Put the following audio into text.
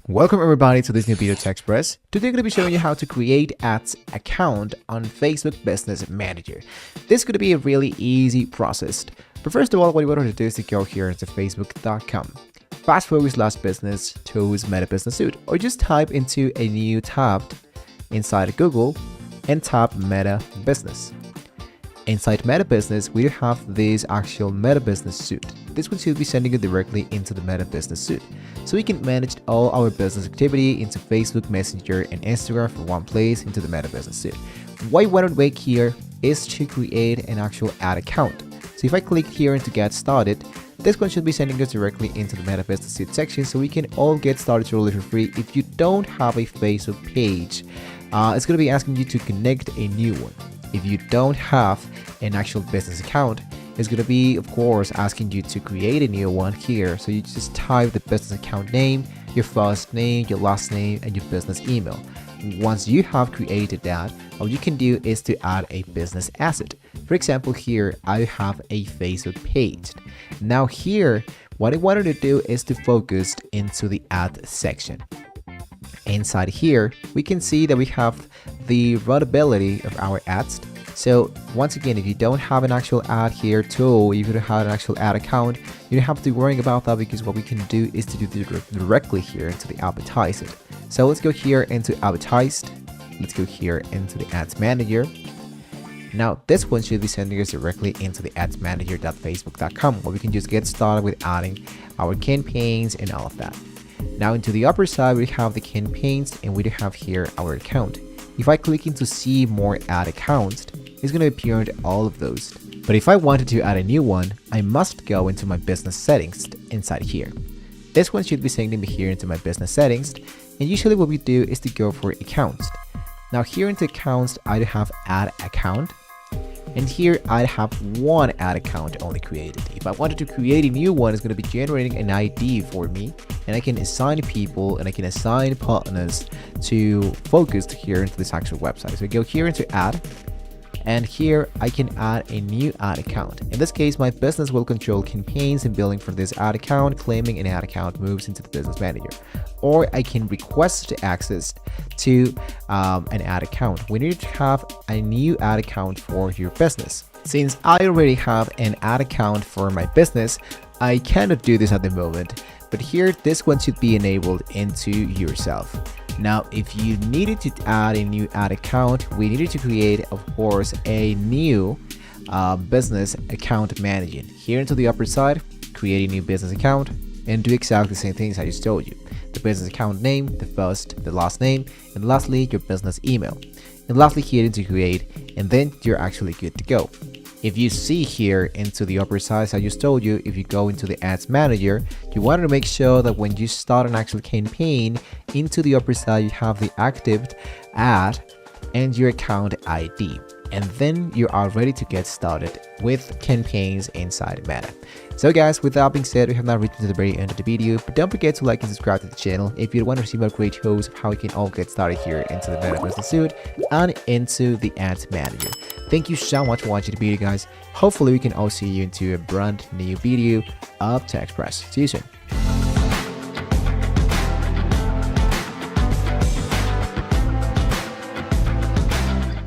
Welcome everybody to this new video to Express. Today I'm going to be showing you how to create ads account on Facebook Business Manager. This is going to be a really easy process. But first of all, what you want to do is to go here into facebook.com. Fast Focus Last Business Tools Meta Business Suite, or just type into a new tab inside Google and tap Meta Business. Inside Meta Business, we have this actual Meta Business Suite. This one should be sending you directly into the Meta Business Suite. So we can manage all our business activity into Facebook Messenger and Instagram from one place into the Meta Business Suite. What you want to make here is to create an actual ad account. So if I click here into get started, this one should be sending us directly into the Meta Business Suite section, so we can all get started totally for free. If you don't have a Facebook page, it's going to be asking you to connect a new one. If you don't have an actual business account, it's going to be, of course, asking you to create a new one here. So you just type the business account name, your first name, your last name, and your business email. Once you have created that, all you can do is to add a business asset. For example, here I have a Facebook page. Now here, what I wanted to do is to focus into the ad section. Inside here, we can see that we have the readability of our ads. So once again, if you don't have an actual ad here tool, if you don't have an actual ad account, you don't have to be worrying about that, because what we can do is to do directly here into the advertised. So let's go here into advertised. Let's go here into the ads manager. Now this one should be sending us directly into the adsmanager.facebook.com, where we can just get started with adding our campaigns and all of that. Now into the upper side, we have the campaigns, and we do have here our account. If I click into see more ad accounts, it's going to appear into all of those. But if I wanted to add a new one, I must go into my business settings inside here. This one should be sending me here into my business settings, and usually what we do is to go for accounts. Now here into accounts, I have add account, and here I have one ad account only created. If I wanted to create a new one, it's going to be generating an ID for me, and I can assign people and I can assign partners to focus here into this actual website. So I go here into add, and here I can add a new ad account. In this case, my business will control campaigns and billing from this ad account. Claiming an ad account moves into the business manager. Or I can request access to an ad account. We need to have a new ad account for your business. Since I already have an ad account for my business, I cannot do this at the moment. But here, this one should be enabled into yourself. Now, if you needed to add a new ad account, we needed to create, of course, a new business account manager. Here into the upper side, create a new business account and do exactly the same things I just told you. The business account name, the first, the last name, and lastly, your business email. And lastly, here into create, and then you're actually good to go. If you see here into the upper side, I just told you, if you go into the ads manager, you want to make sure that when you start an actual campaign, into the upper side you have the active ad and your account ID, and then you are ready to get started with campaigns inside Meta. So guys, with that being said, we have now reached to the very end of the video, but don't forget to like and subscribe to the channel if you want to receive more great shows of how you can all get started here into the Meta Business Suite and into the ads manager. Thank you so much for watching the video, guys. Hopefully we can all see you into a brand new video of Tech Express. See you soon.